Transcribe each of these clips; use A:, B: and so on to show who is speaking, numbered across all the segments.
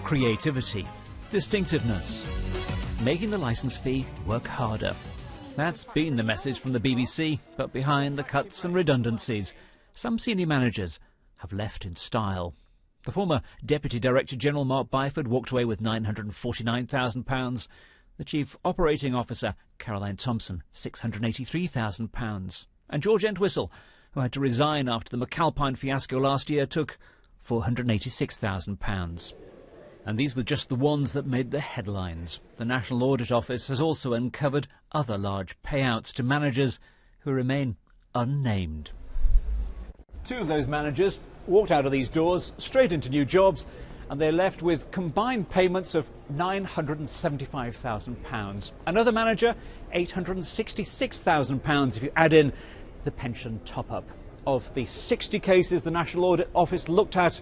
A: creativity, distinctiveness, making the licence fee work harder. That's been the message from the BBC, but behind the cuts and redundancies, some senior managers have left in style. The former Deputy Director General Mark Byford walked away with £949,000. The Chief Operating Officer, Caroline Thompson, £683,000. And George Entwistle, who had to resign after the McAlpine fiasco last year, took £486,000. And these were just the ones that made the headlines. The National Audit Office has also uncovered other large payouts to managers who remain unnamed. Two of those managers walked out of these doors straight into new jobs, and they're left with combined payments of £975,000. Another manager, £866,000 if you add in the pension top-up. Of the 60 cases the National Audit Office looked at,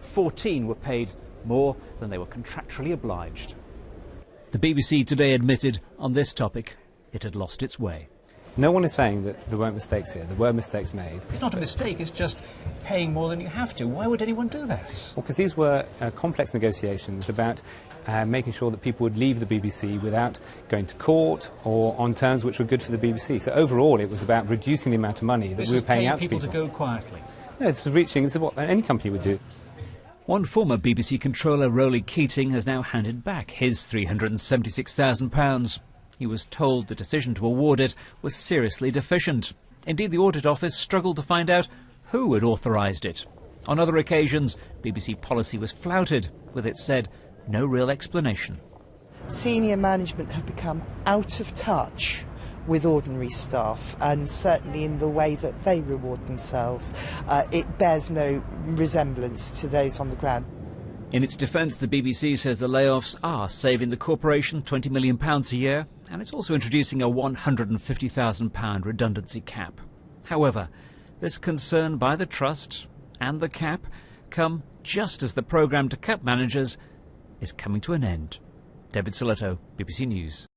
A: 14 were paid more than they were contractually obliged. The BBC today admitted on this topic it had lost its way.
B: No one is saying that there weren't mistakes here. There were mistakes made.
A: It's not a mistake, it's just paying more than you have to. Why would anyone do that?
B: Well, because these were complex negotiations about making sure that people would leave the BBC without going to court or on terms which were good for the BBC. So overall it was about reducing the amount of money that we were paying out to people.
A: To go quietly?
B: No, this is what any company would do.
A: One former BBC controller, Rowley Keating, has now handed back his £376,000. He was told the decision to award it was seriously deficient. Indeed, the Audit Office struggled to find out who had authorised it. On other occasions, BBC policy was flouted, with, it said, no real explanation.
C: Senior management have become out of touch with ordinary staff, and certainly in the way that they reward themselves. It bears no resemblance to those on the ground.
A: In its defence, the BBC says the layoffs are saving the corporation £20 million a year, and it's also introducing a £150,000 redundancy cap. However, this concern by the Trust and the cap come just as the programme to cut managers is coming to an end. David Siletto, BBC News.